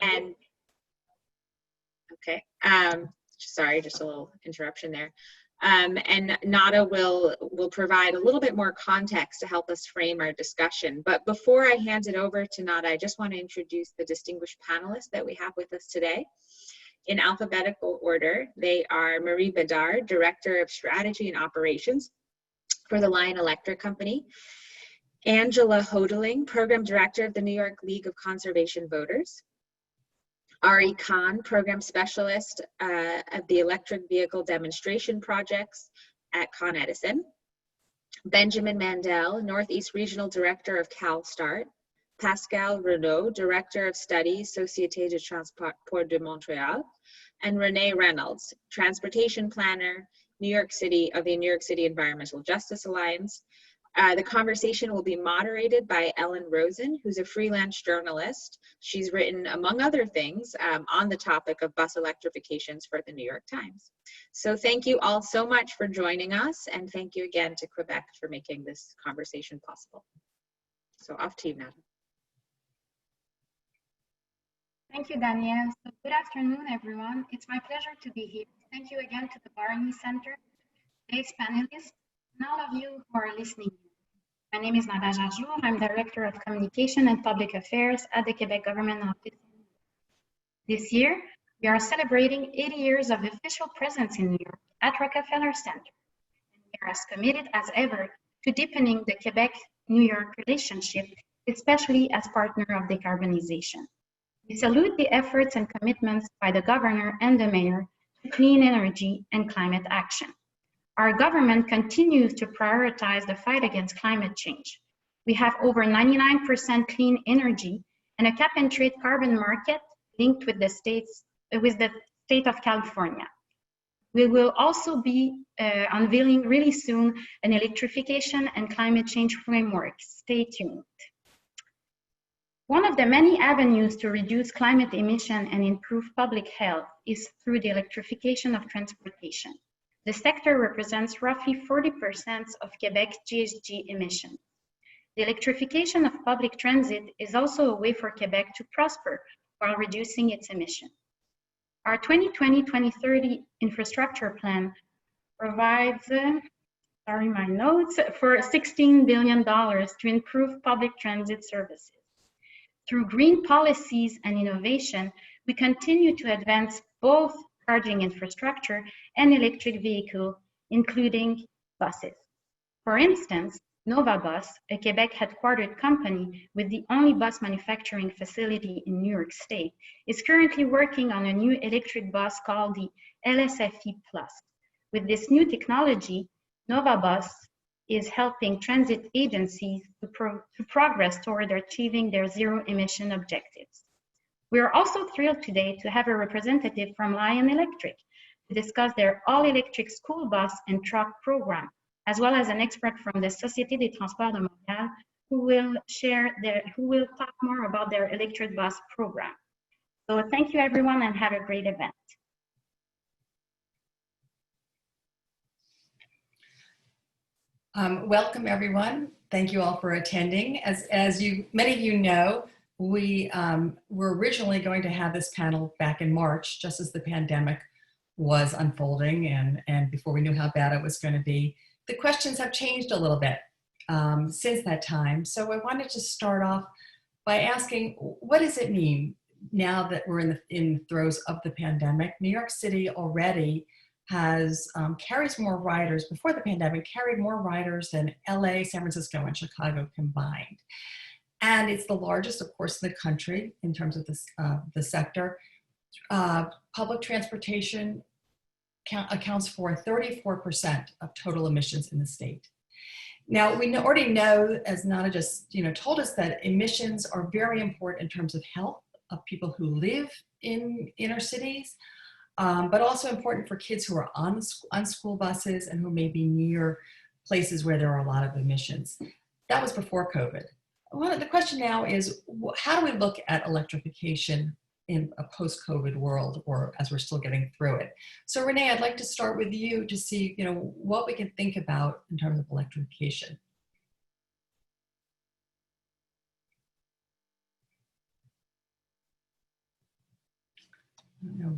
And okay, sorry, just a little interruption there. And Nada will provide a little bit more context to help us frame our discussion. But before I hand it over to Nada, I just want to introduce the distinguished panelists that we have with us today. In alphabetical order, they are Marie Bedard, Director of Strategy and Operations for the Lion Electric Company; Angela Hodeling, Program Director of the New York League of Conservation Voters; Ari Khan, Program Specialist of the Electric Vehicle Demonstration Projects at Con Edison; Benjamin Mandel, Northeast Regional Director of CALSTART; Pascal Renaud, Director of Studies, Société de Transport de Montreal; and Renee Reynolds, Transportation Planner, New York City, of the New York City Environmental Justice Alliance. The conversation will be moderated by Ellen Rosen, who's a freelance journalist. She's written, among other things, on the topic of bus electrifications for the New York Times. So thank you all so much for joining us, and thank you again to Quebec for making this conversation possible. So off to you, Nada. Thank you, Danielle. So good afternoon, everyone. It's my pleasure to be here. Thank you again to the Barney Center, today's panelists, and all of you who are listening. My name is Nada Jarjour. I'm Director of Communication and Public Affairs at the Quebec Government Office. This year, we are celebrating 80 years of official presence in New York at Rockefeller Center. And we are as committed as ever to deepening the Quebec-New York relationship, especially as partner of decarbonization. We salute the efforts and commitments by the Governor and the Mayor to clean energy and climate action. Our government continues to prioritize the fight against climate change. We have over 99% clean energy and a cap-and-trade carbon market linked with the state of California. We will also be unveiling really soon an electrification and climate change framework. Stay tuned. One of the many avenues to reduce climate emission and improve public health is through the electrification of transportation. The sector represents roughly 40% of Quebec's GHG emissions. The electrification of public transit is also a way for Quebec to prosper while reducing its emissions. Our 2020-2030 infrastructure plan provides, for $16 billion to improve public transit services. Through green policies and innovation, we continue to advance both charging infrastructure and electric vehicles, including buses. For instance, Nova Bus, a Quebec headquartered company with the only bus manufacturing facility in New York State, is currently working on a new electric bus called the LFSe Plus. With this new technology, Nova Bus is helping transit agencies to progress toward achieving their zero-emission objectives. We are also thrilled today to have a representative from Lion Electric to discuss their all-electric school bus and truck program, as well as an expert from the Société des Transports de Montréal who will talk more about their electric bus program. So thank you everyone and have a great event. Welcome everyone. Thank you all for attending. As many of you know, we were originally going to have this panel back in March, just as the pandemic was unfolding and before we knew how bad it was going to be. The questions have changed a little bit since that time. So I wanted to start off by asking, what does it mean now that we're in the throes of the pandemic? New York City already has carries more riders, before the pandemic, carried more riders than LA, San Francisco, and Chicago combined. And it's the largest, of course, in the country in terms of this, the sector. Public transportation accounts for 34% of total emissions in the state. Now, we already know, as Nada just told us, that emissions are very important in terms of health of people who live in inner cities, but also important for kids who are on school buses and who may be near places where there are a lot of emissions. That was before COVID. The question now is, how do we look at electrification in a post-COVID world, or as we're still getting through it? So Renee, I'd like to start with you to see what we can think about in terms of electrification. No.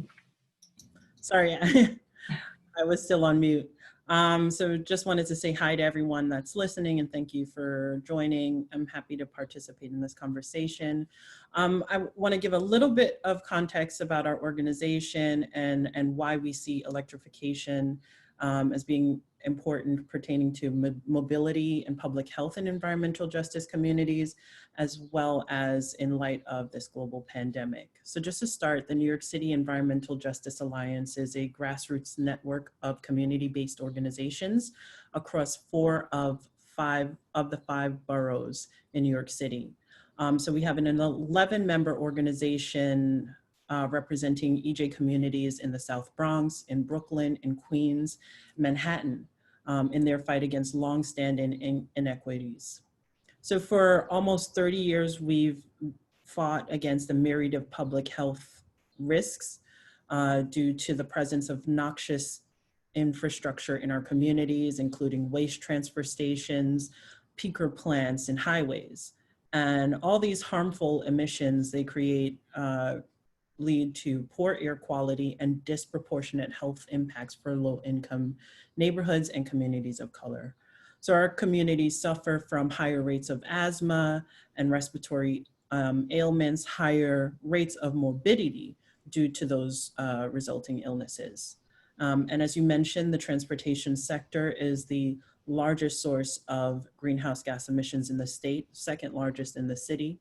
Sorry, I was still on mute. So just wanted to say hi to everyone that's listening and thank you for joining. I'm happy to participate in this conversation. I want to give a little bit of context about our organization and why we see electrification as being important pertaining to mobility and public health and environmental justice communities, as well as in light of this global pandemic. So just to start, the New York City Environmental Justice Alliance is a grassroots network of community-based organizations across 4 of the 5 boroughs in New York City. So we have an 11-member organization representing EJ communities in the South Bronx, in Brooklyn, in Queens, Manhattan, in their fight against longstanding inequities. So for almost 30 years, we've fought against a myriad of public health risks due to the presence of noxious infrastructure in our communities, including waste transfer stations, peaker plants, and highways. And all these harmful emissions they create lead to poor air quality and disproportionate health impacts for low-income neighborhoods and communities of color. So our communities suffer from higher rates of asthma and respiratory ailments, higher rates of morbidity due to those resulting illnesses. And as you mentioned, the transportation sector is the largest source of greenhouse gas emissions in the state, second largest in the city.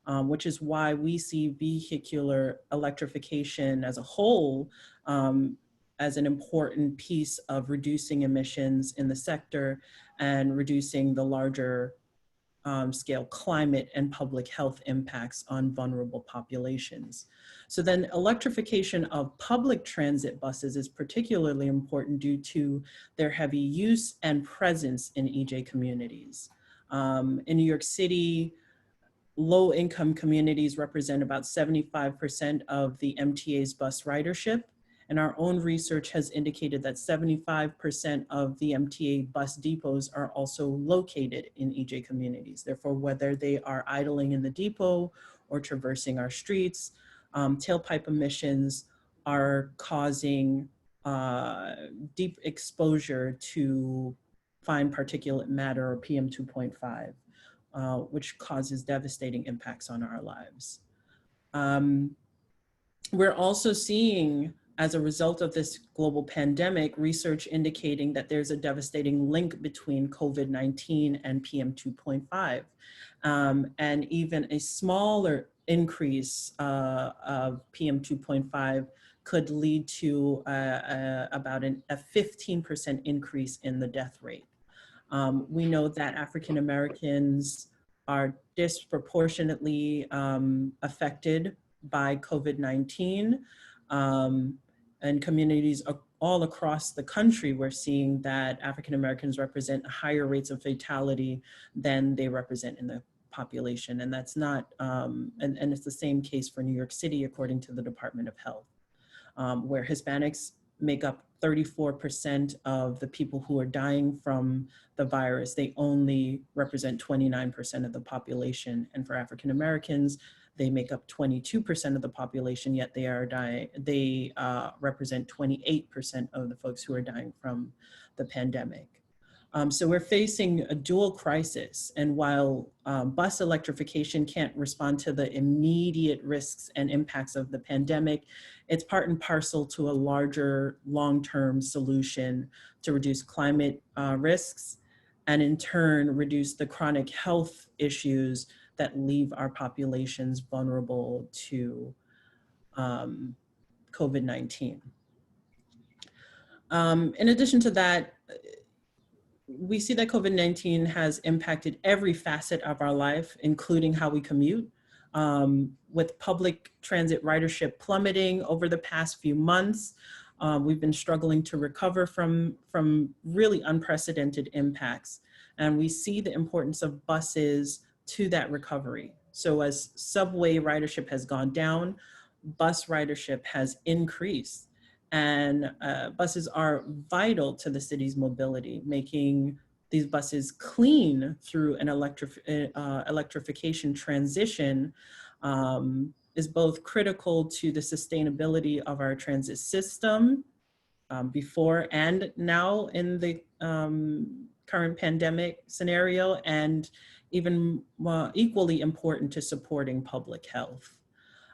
Which is why we see vehicular electrification as a whole as an important piece of reducing emissions in the sector and reducing the larger scale climate and public health impacts on vulnerable populations. So then electrification of public transit buses is particularly important due to their heavy use and presence in EJ communities. In New York City, low-income communities represent about 75% of the MTA's bus ridership, and our own research has indicated that 75% of the MTA bus depots are also located in EJ communities. Therefore, whether they are idling in the depot or traversing our streets, tailpipe emissions are causing deep exposure to fine particulate matter, or PM 2.5. Which causes devastating impacts on our lives. We're also seeing, as a result of this global pandemic, research indicating that there's a devastating link between COVID-19 and PM 2.5. And even a smaller increase of PM 2.5 could lead to about a 15% increase in the death rate. We know that African Americans are disproportionately affected by COVID-19, and communities all across the country, we're seeing that African Americans represent higher rates of fatality than they represent in the population. And that's not, and it's the same case for New York City, according to the Department of Health, where Hispanics make up 34% of the people who are dying from the virus. They only represent 29% of the population. And for African Americans, they make up 22% of the population, yet they are dying. They represent 28% of the folks who are dying from the pandemic. So we're facing a dual crisis. And while bus electrification can't respond to the immediate risks and impacts of the pandemic, it's part and parcel to a larger long-term solution to reduce climate risks and in turn reduce the chronic health issues that leave our populations vulnerable to COVID-19. In addition to that, we see that COVID-19 has impacted every facet of our life, including how we commute. With public transit ridership plummeting over the past few months, we've been struggling to recover from really unprecedented impacts. And we see the importance of buses to that recovery. So as subway ridership has gone down, bus ridership has increased. And buses are vital to the city's mobility, making these buses clean through an electrification transition is both critical to the sustainability of our transit system before and now in the current pandemic scenario, and even equally important to supporting public health.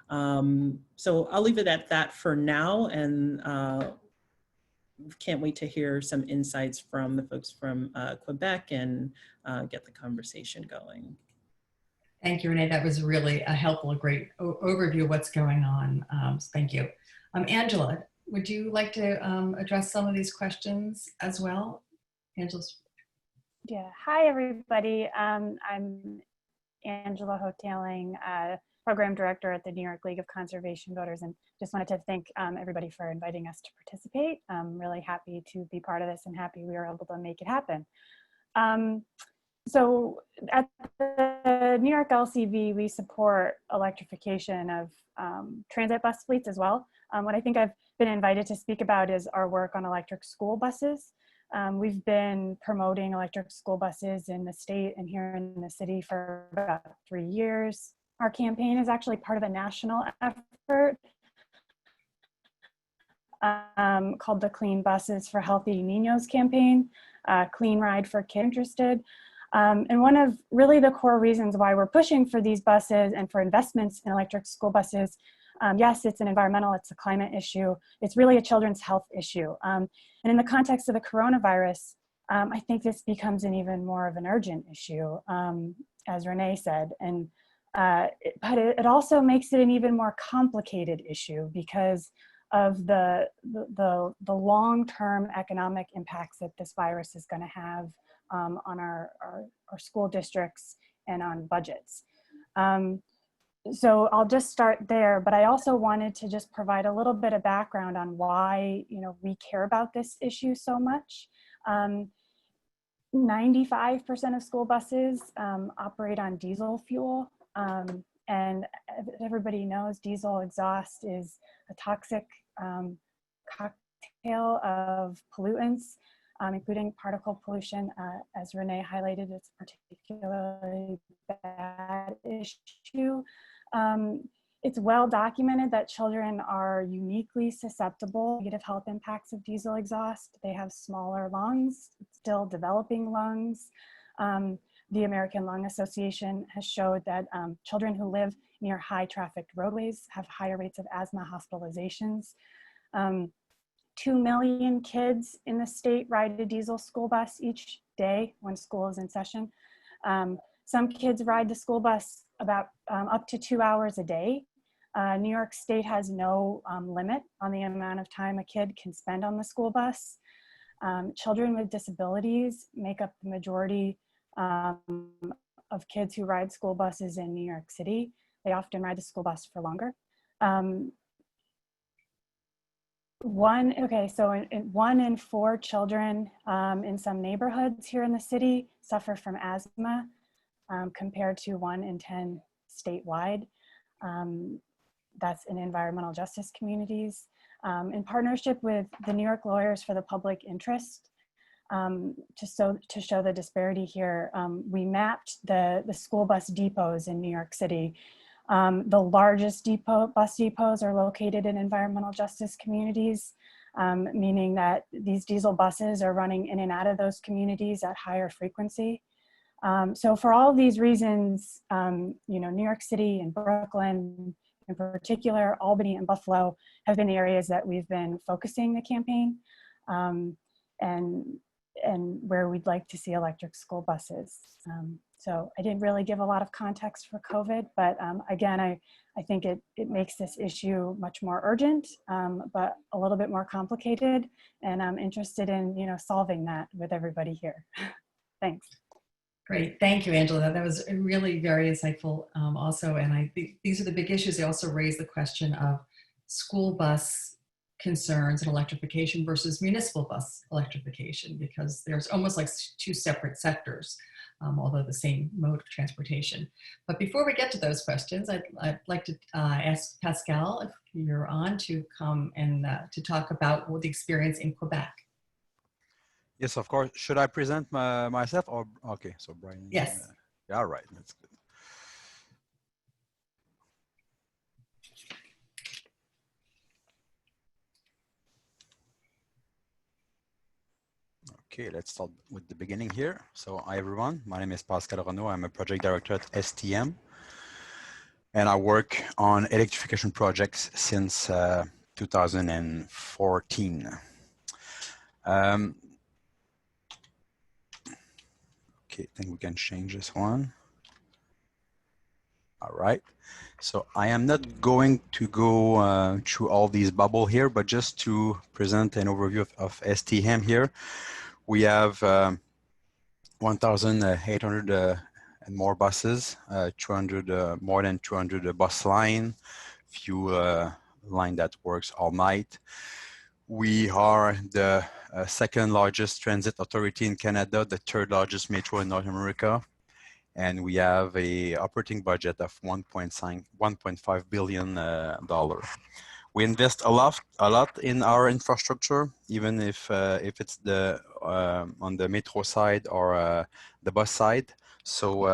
So I'll leave it at that for now, and can't wait to hear some insights from the folks from Quebec and get the conversation going. Thank you, Renee. That was really a helpful, great overview of what's going on. So thank you. Angela, would you like to address some of these questions as well? Angela's. Yeah, hi everybody. I'm Angela Hoteling, Program Director at the New York League of Conservation Voters, and just wanted to thank everybody for inviting us to participate. I'm really happy to be part of this and happy we were able to make it happen. So at the New York LCV, we support electrification of transit bus fleets as well. What I think I've been invited to speak about is our work on electric school buses. We've been promoting electric school buses in the state and here in the city for about 3 years. Our campaign is actually part of a national effort called the Clean Buses for Healthy Niños campaign, Clean Ride for Kids Interested. And one of really the core reasons why we're pushing for these buses and for investments in electric school buses, yes, it's an environmental, it's a climate issue, it's really a children's health issue. And in the context of the coronavirus, I think this becomes an even more of an urgent issue, as Renee said. And but it also makes it an even more complicated issue because of the long-term economic impacts that this virus is going to have on our school districts and on budgets. So I'll just start there, but I also wanted to just provide a little bit of background on why, you know, we care about this issue so much. 95% of school buses operate on diesel fuel. And everybody knows diesel exhaust is a toxic cocktail of pollutants, including particle pollution. As Renee highlighted, it's a particularly bad issue. It's well documented that children are uniquely susceptible to negative health impacts of diesel exhaust. They have smaller lungs, still developing lungs. The American Lung Association has showed that children who live near high trafficked roadways have higher rates of asthma hospitalizations. 2 million kids in the state ride a diesel school bus each day when school is in session. Some kids ride the school bus about up to 2 hours a day. New York State has no limit on the amount of time a kid can spend on the school bus. Children with disabilities make up the majority of kids who ride school buses in New York City. They often ride the school bus for longer. One in 4 children in some neighborhoods here in the city suffer from asthma, compared to 1 in 10 statewide. That's in environmental justice communities. In partnership with the New York Lawyers for the Public Interest, to show the disparity here, we mapped the school bus depots in New York City. The largest bus depots are located in environmental justice communities, meaning that these diesel buses are running in and out of those communities at higher frequency. So for all of these reasons, you know, New York City and Brooklyn, in particular, Albany and Buffalo have been the areas that we've been focusing the campaign, and where we'd like to see electric school buses. So I didn't really give a lot of context for COVID, but again, I think it makes this issue much more urgent, but a little bit more complicated, and I'm interested in, you know, solving that with everybody here. Thanks. Great, thank you, Angela. That was really very insightful also, and I think these are the big issues. They also raise the question of school bus concerns and electrification versus municipal bus electrification, because there's almost like 2 separate sectors, although the same mode of transportation. But before we get to those questions, I'd like to ask Pascal, if you're on, to come and to talk about the experience in Quebec. Yes, of course. Should I present myself or, okay, so Brian. Yes. Yeah, all right, that's good. Okay, let's start with the beginning here. So hi everyone, my name is Pascal Renaud. I'm a project director at STM. And I work on electrification projects since 2014. Okay, I think we can change this one. All right. So I am not going to go through all these bubbles here, but just to present an overview of STM here. We have 1,800 and more buses, 200 more than 200 bus line, few line that works all night. We are the second largest transit authority in Canada, the third largest metro in North America, and we have a operating budget of $1.5 billion. We invest a lot in our infrastructure, even if it's the on the metro side or the bus side. So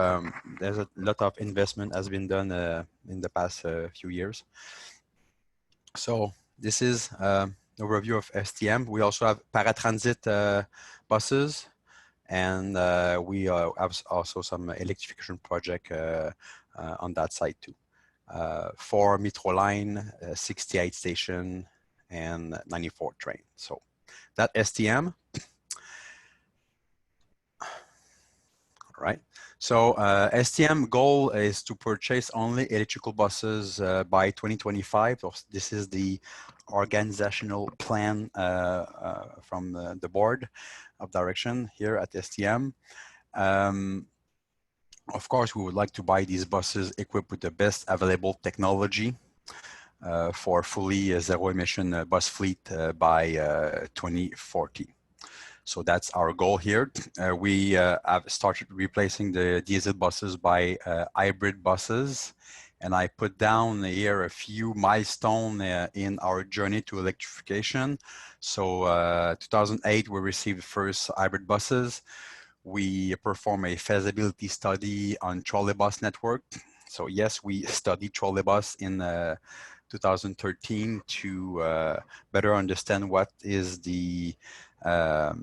there's a lot of investment has been done in the past few years. So this is an overview of STM. We also have paratransit buses, and we have also some electrification project on that side too. 4 metro line, 68 station, and 94 train. So that STM. All right. So STM goal is to purchase only electrical buses by 2025. This is the organizational plan from the board of direction here at STM. Of course, we would like to buy these buses equipped with the best available technology for fully zero-emission bus fleet by 2040. So that's our goal here. We have started replacing the diesel buses by hybrid buses. And I put down here a few milestones in our journey to electrification. So 2008, we received the first hybrid buses. We perform a feasibility study on trolleybus network. So yes, we studied trolleybus in 2013 to better understand what is the how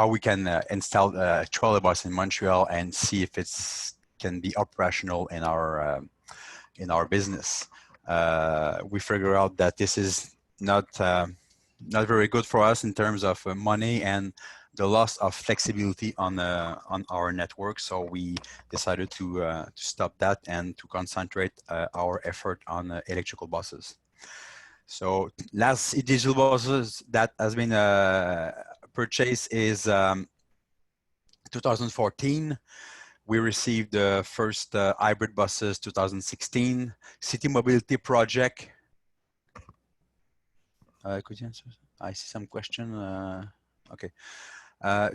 we can install a trolleybus in Montreal and see if it's can be operational in our business. We figure out that this is not very good for us in terms of money and the loss of flexibility on our network. So we decided to stop that and to concentrate our effort on electrical buses. So last diesel buses that has been purchased is 2014. We received the first hybrid buses 2016. City Mobility Project. Could you answer? I see some question. Okay.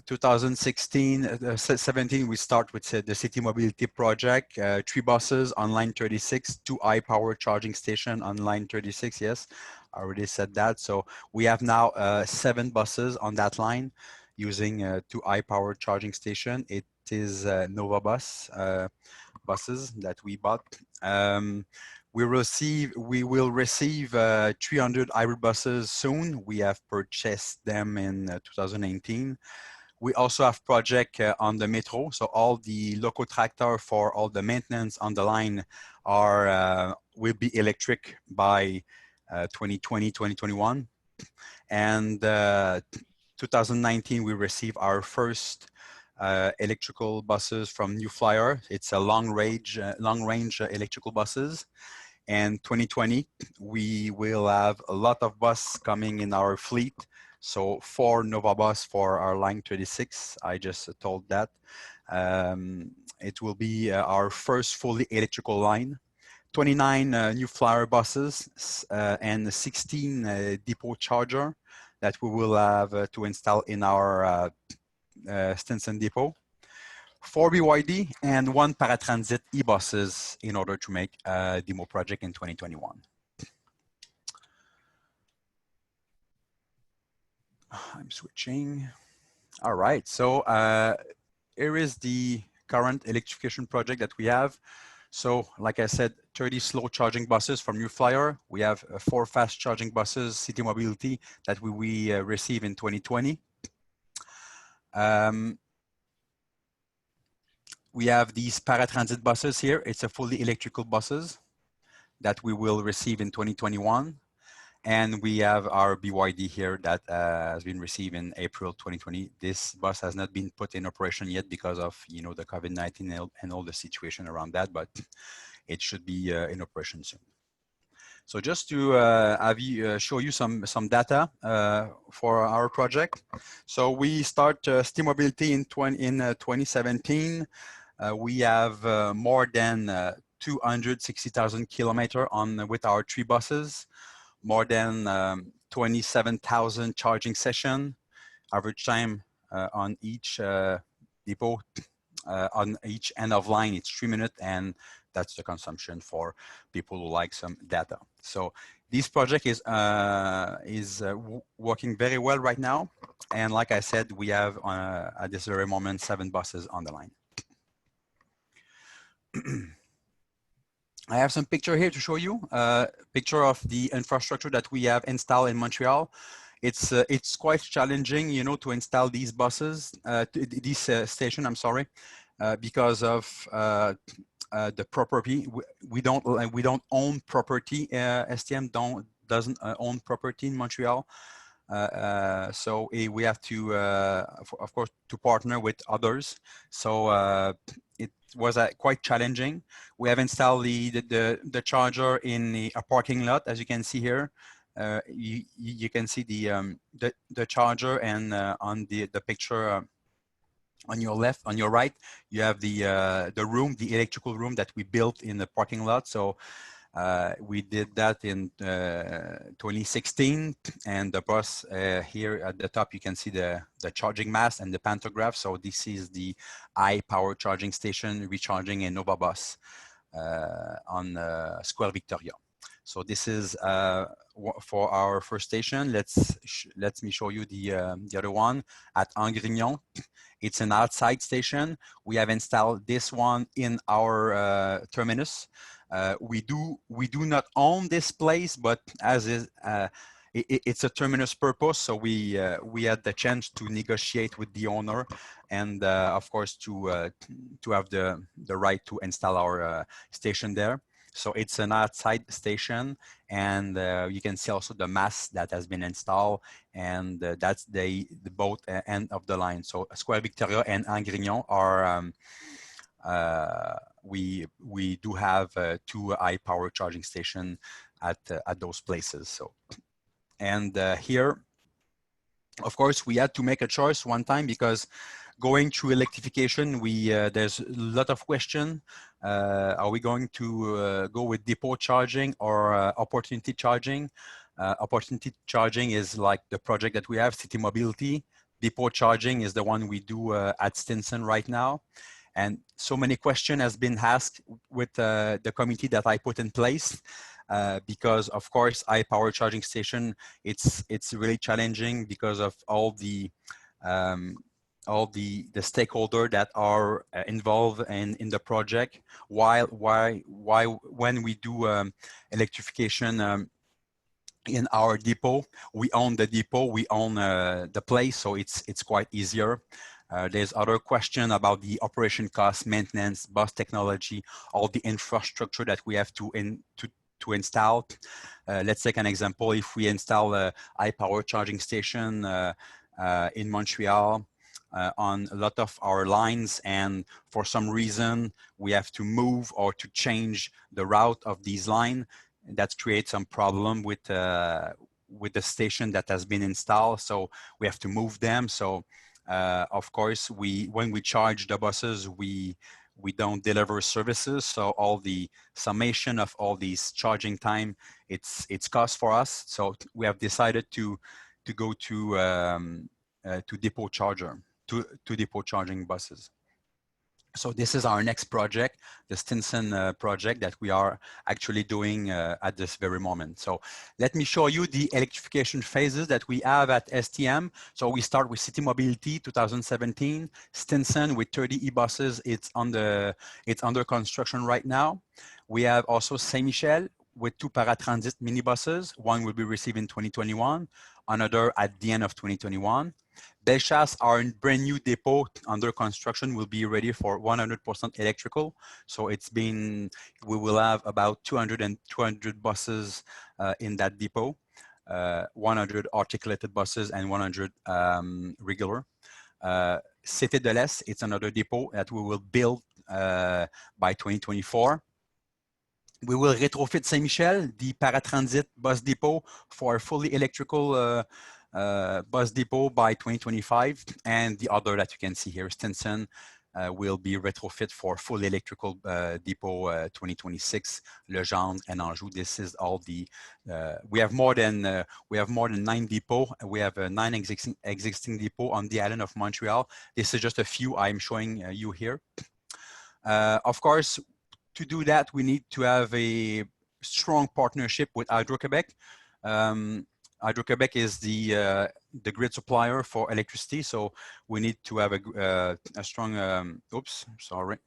2016, 17, we start with the City Mobility Project, 3 buses on line 36, 2 high-power charging station on line 36. Yes, I already said that. So we have now 7 buses on that line using 2 high-power charging station. It is Nova Bus buses that we bought. We will receive 300 hybrid buses soon. We have purchased them in 2018. We also have project on the metro. So all the local tractor for all the maintenance on the line will be electric by 2020, 2021. And 2019, we received our first electrical buses from New Flyer. It's a long range electrical buses. And 2020, we will have a lot of buses coming in our fleet. So 4 Nova Bus for our line 36. I just told that. It will be our first fully electrical line. 29 New Flyer buses and 16 depot charger that we will have to install in our Stinson depot. 4 BYD and 1 paratransit e-buses in order to make a demo project in 2021. I'm switching. All right, so here is the current electrification project that we have. So like I said, 30 slow charging buses from New Flyer. We have 4 fast charging buses, City Mobility, that we receive in 2020. We have these paratransit buses here. It's a fully electrical buses that we will receive in 2021. And we have our BYD here that has been received in April 2020. This bus has not been put in operation yet because of, you know, the COVID-19 and all the situation around that, but it should be in operation soon. So just to show you some data for our project. So we start Steam Mobility in 2017. We have more than 260,000 kilometers with our 3 buses, more than 27,000 charging sessions. Average time on each depot, on each end of line, it's 3 minutes, and that's the consumption for people who like some data. So this project is working very well right now. And like I said, we have at this very moment 7 buses on the line. I have some picture here to show you. Picture of the infrastructure that we have installed in Montreal. It's quite challenging, you know, to install these buses, this station. I'm sorry, because of the property. We don't own property. STM doesn't own property in Montreal. So we have to, of course, to partner with others. So it was quite challenging. We have installed the charger in a parking lot, as you can see here. You can see the charger, and on the picture on your left, on your right, you have the room, the electrical room that we built in the parking lot. So we did that in 2016, and the bus here at the top, you can see the charging mast and the pantograph. So this is the high-power charging station recharging a Nova bus on Square Victoria. So this is for our first station. Let me show you the other one at Angrignon. It's an outside station. We have installed this one in our terminus. We do not own this place, but as is, it's a terminus purpose. So we had the chance to negotiate with the owner, and of course to have the right to install our station there. So it's an outside station, and you can see also the mast that has been installed, and that's the both end of the line. So Square Victoria and Angrignon are we do have 2 high-power charging stations at those places. So, and here, of course, we had to make a choice one time, because going through electrification, there's a lot of question. Are we going to go with depot charging or opportunity charging? Opportunity charging is like the project that we have, City Mobility. Depot charging is the one we do at Stinson right now. And so many questions has been asked with the committee that I put in place, because of course, high-power charging station, it's really challenging because of all the stakeholders that are involved in the project. When we do electrification in our depot, we own the depot, we own the place, so it's quite easier. There's other question about the operation cost, maintenance, bus technology, all the infrastructure that we have to install. Let's take an example. If we install a high-power charging station in Montreal on a lot of our lines, and for some reason we have to move or to change the route of these lines, that creates some problem with the station that has been installed. So we have to move them. So of course, when we charge the buses, we don't deliver services. So all the summation of all these charging time, it's cost for us. So we have decided to go to depot charging buses. So this is our next project, the Stinson project that we are actually doing at this very moment. So let me show you the electrification phases that we have at STM. So we start with City Mobility 2017, Stinson with 30 e-buses. It's under construction right now. We have also Saint-Michel with 2 paratransit minibuses. One will be received in 2021. another at the end of 2021. Bellechasse, our brand new depot under construction, will be ready for 100% electrical. So we will have about 200 buses in that depot, 100 articulated buses and 100 regular. Cité de l'Est, it's another depot that we will build by 2024. We will retrofit Saint-Michel, the paratransit bus depot, for a fully electrical bus depot by 2025. And the other that you can see here, Stinson, will be retrofit for fully electrical depot 2026. Legendre and Anjou. This is all the. We have more than 9 depots. We have 9 existing depots on the island of Montreal. This is just a few I'm showing you here. Of course, to do that, we need to have a strong partnership with Hydro-Québec. Hydro-Québec is the grid supplier for electricity, so we need to have a strong, oops, sorry,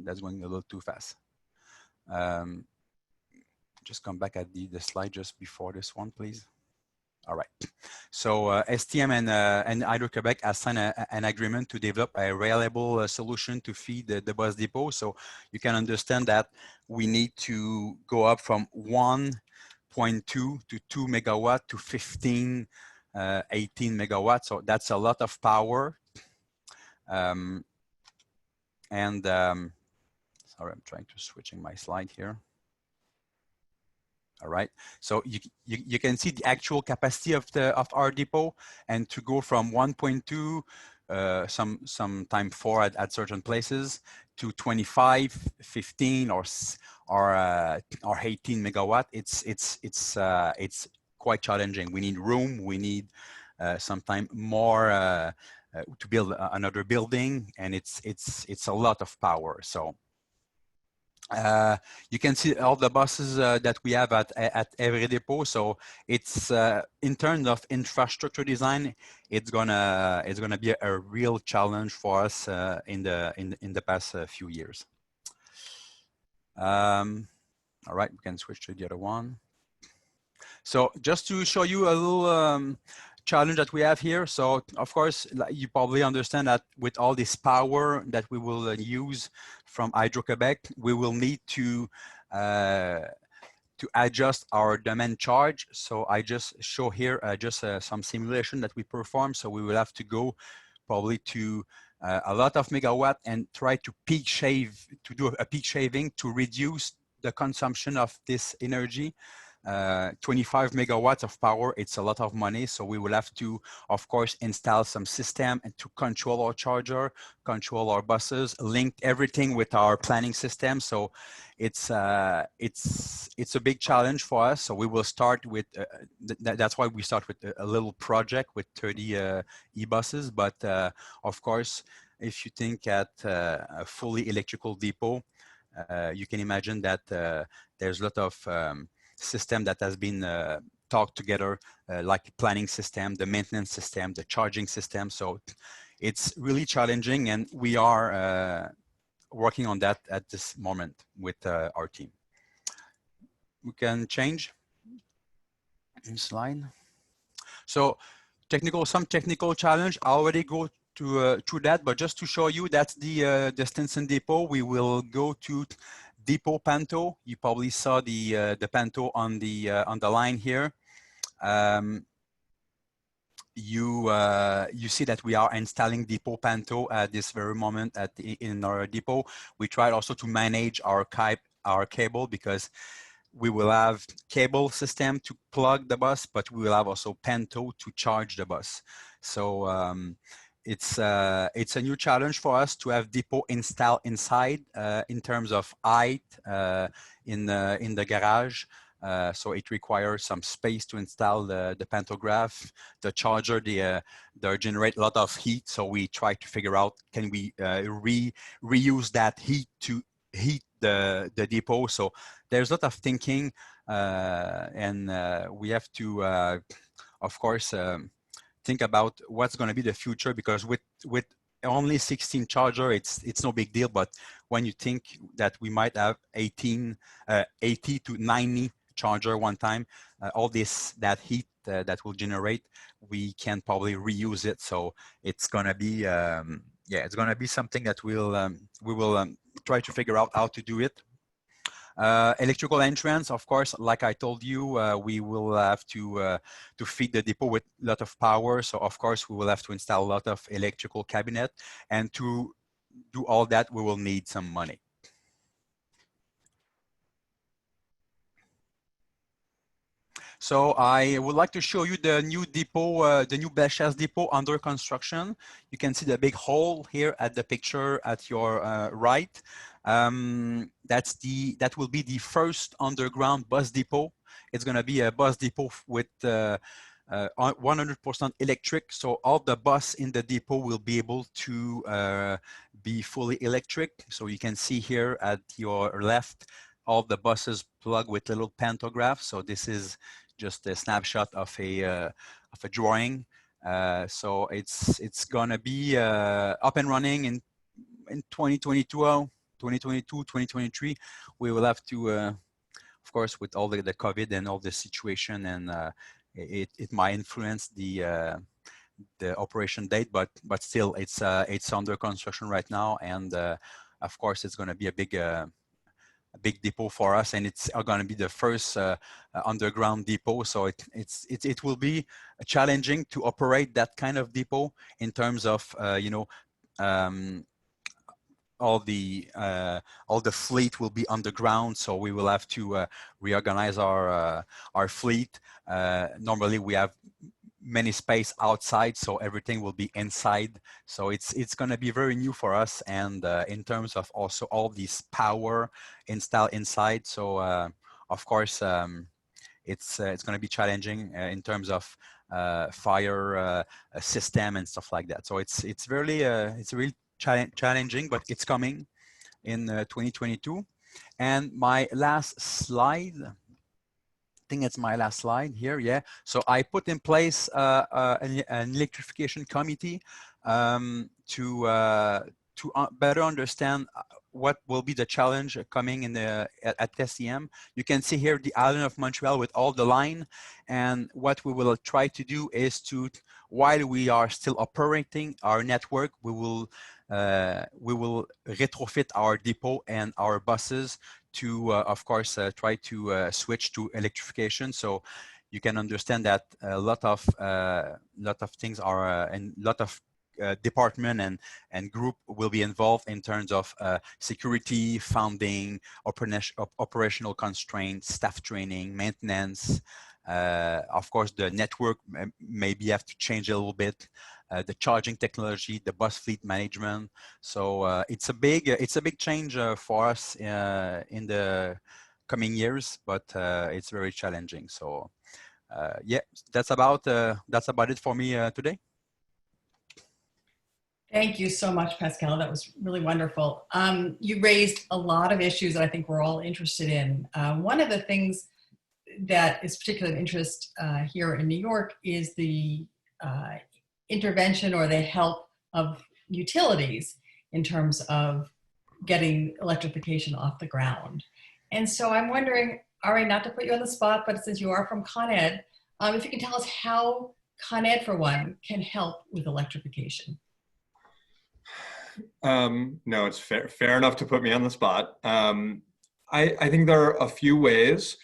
that's going a little too fast. Just come back at the slide just before this one, please. All right, so STM and Hydro-Québec has signed an agreement to develop a reliable solution to feed the bus depot. So you can understand that we need to go up from 1.2 to 2 megawatt to 15, 18 megawatts. So that's a lot of power. Sorry, I'm trying to switching my slide here. All right, so you can see the actual capacity of our depot, and to go from 1.2, sometime 4 at certain places, to 25, 15, or 18 megawatt. It's quite challenging. We need room. We need sometime more to build another building, and it's a lot of power. So. You can see all the buses that we have at every depot. So it's in terms of infrastructure design, it's gonna be a real challenge for us in the past few years. All right, we can switch to the other one. So just to show you a little challenge that we have here. So of course, you probably understand that with all this power that we will use from Hydro-Québec, we will need to adjust our demand charge. So I just show here some simulation that we perform. So we will have to go probably to a lot of megawatt and try to do a peak shaving to reduce the consumption of this energy. 25 megawatts of power, it's a lot of money. So we will have to, of course, install some system and to control our charger, control our buses, link everything with our planning system. So it's a big challenge for us. So we will start with, that's why we start with a little project with 30 e-buses. But of course, if you think at a fully electrical depot, you can imagine that there's a lot of system that has been talked together, like planning system, the maintenance system, the charging system. So it's really challenging, and we are working on that at this moment with our team. We can change slide. So some technical challenge. I already go through that, but just to show you, that's the Stinson depot. We will go to Depot Panto. You probably saw the Panto on the line here. You see that we are installing Depot Panto at this very moment in our depot. We tried also to manage our cable, because we will have cable system to plug the bus, but we will have also Panto to charge the bus. So it's a new challenge for us to have depot installed inside in terms of height in the garage. So it requires some space to install the pantograph. The charger, they generate a lot of heat. So we try to figure out, can we reuse that heat to heat the depot? So there's a lot of thinking, and we have to, of course, think about what's going to be the future, because with only 16 charger, it's no big deal. But when you think that we might have 80 to 90 charger one time, all that heat that will generate, we can probably reuse it. So it's gonna be it's gonna be something that we will try to figure out how to do it. Electrical entrance, of course, like I told you, we will have to feed the depot with a lot of power. So of course, we will have to install a lot of electrical cabinet, and to do all that, we will need some money. So I would like to show you the new depot, the new Belchaz depot under construction. You can see the big hole here at the picture at your right. That will be the first underground bus depot. It's going to be a bus depot with 100% electric. So all the bus in the depot will be able to be fully electric. So you can see here at your left, all the buses plug with little pantographs. So this is just a snapshot of a drawing. So it's gonna be up and running in 2022, 2023. We will have to, of course, with all the COVID and all the situation, and it might influence the operation date, but still it's under construction right now, and of course it's going to be a big depot for us, and it's going to be the first underground depot. So it will be challenging to operate that kind of depot in terms of all the fleet will be underground, so we will have to reorganize our fleet. Normally we have many space outside, so everything will be inside. So it's going to be very new for us, and in terms of also all this power installed inside. So of course it's going to be challenging in terms of fire system and stuff like that. So it's really challenging, but it's coming in 2022. And my last slide, I think it's my last slide here. Yeah. So I put in place an electrification committee to better understand what will be the challenge coming in at SEM. You can see here the island of Montreal with all the line, and what we will try to do is to, while we are still operating our network, we will retrofit our depot and our buses to, of course, try to switch to electrification. So you can understand that a lot of things are, and a lot of department and group will be involved in terms of security, funding, operational constraints, staff training, maintenance. Of course, the network maybe have to change a little bit. The charging technology, the bus fleet management. So it's a big change for us in the coming years, but it's very challenging. So yeah, that's about it for me today. Thank you so much, Pascal. That was really wonderful. You raised a lot of issues that I think we're all interested in. One of the things that is particularly of interest here in New York is the intervention or the help of utilities in terms of getting electrification off the ground. And so I'm wondering, Ari, not to put you on the spot, but since you are from Con Ed, if you can tell us how Con Ed, for one, can help with electrification. No, it's fair enough to put me on the spot. I think there are a few ways.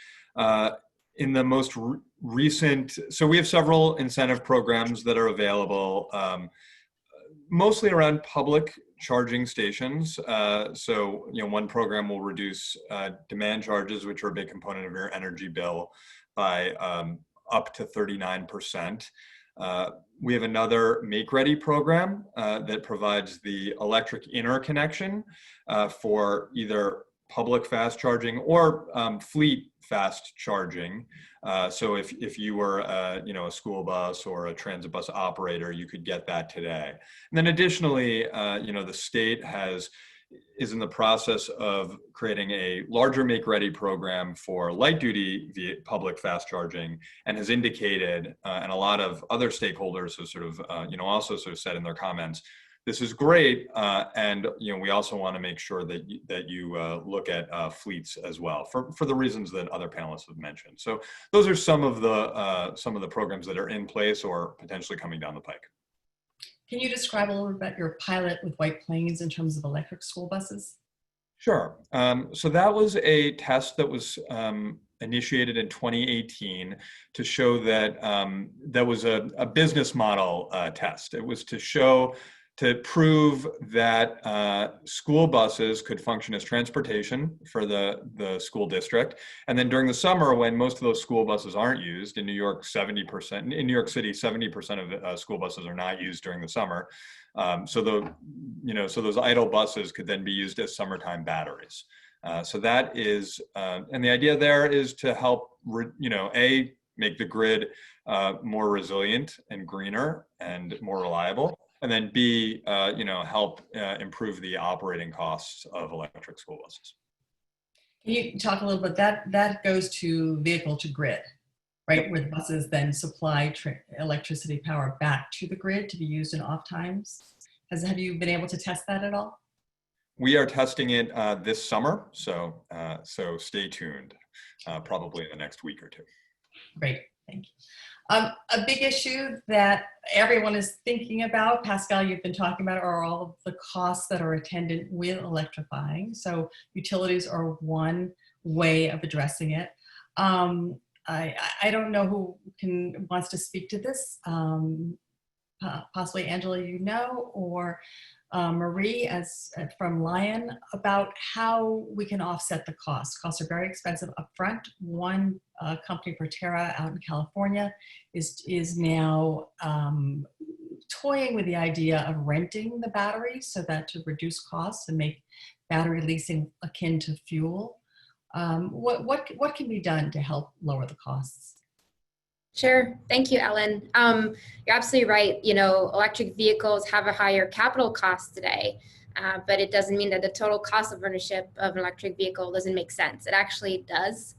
In the most recent, so we have several incentive programs that are available, mostly around public charging stations. So, one program will reduce demand charges, which are a big component of your energy bill, by up to 39%. We have another Make Ready program that provides the electric interconnection for either public fast charging or fleet fast charging. So if you were a school bus or a transit bus operator, you could get that today. And then additionally, the state is in the process of creating a larger Make Ready program for light duty public fast charging, and has indicated, and a lot of other stakeholders have sort of, also sort of said in their comments, this is great, and we also want to make sure that you look at fleets as well for the reasons that other panelists have mentioned. So those are some of the programs that are in place or potentially coming down the pike. Can you describe a little bit about your pilot with White Plains in terms of electric school buses? Sure. So that was a test that was initiated in 2018 to show that that was a business model test. It was to prove that school buses could function as transportation for the school district. And then during the summer, when most of those school buses aren't used, in New York, 70%, in New York City, 70% of school buses are not used during the summer. So those idle buses could then be used as summertime batteries. So that is, and the idea there is to help, make the grid more resilient and greener and more reliable, and then B, help improve the operating costs of electric school buses. Can you talk a little bit, that goes to vehicle to grid, right? Yep. Where the buses then supply electricity power back to the grid to be used in off times. Have you been able to test that at all? We are testing it this summer, so stay tuned, probably in the next week or two. Great, thank you. A big issue that everyone is thinking about, Pascal, you've been talking about, are all of the costs that are attendant with electrifying. So utilities are one way of addressing it. I don't know who wants to speak to this. Possibly Angela, or Marie from Lion, about how we can offset the costs. Costs are very expensive upfront. One company, Proterra, out in California, is now toying with the idea of renting the batteries so that to reduce costs and make battery leasing akin to fuel. What can be done to help lower the costs? Sure. Thank you, Ellen. You're absolutely right. Electric vehicles have a higher capital cost today, but it doesn't mean that the total cost of ownership of an electric vehicle doesn't make sense. It actually does.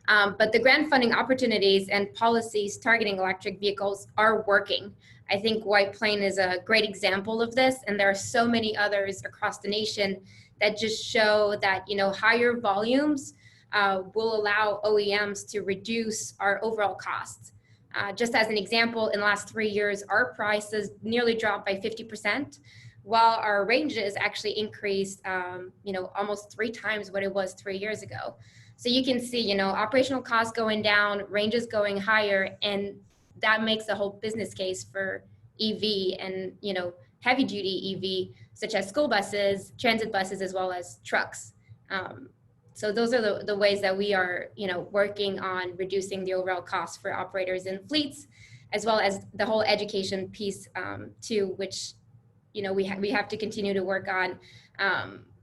But the grant funding opportunities and policies targeting electric vehicles are working. I think White Plains is a great example of this, and there are so many others across the nation that just show that higher volumes will allow OEMs to reduce our overall costs. Just as an example, in the last 3 years, our prices nearly dropped by 50%, while our ranges actually increased, almost 3 times what it was 3 years ago. So you can see, operational costs going down, ranges going higher, and that makes a whole business case for EV and, heavy duty EV, such as school buses, transit buses, as well as trucks. So those are the ways that we are, working on reducing the overall cost for operators and fleets, as well as the whole education piece too, which, we have to continue to work on.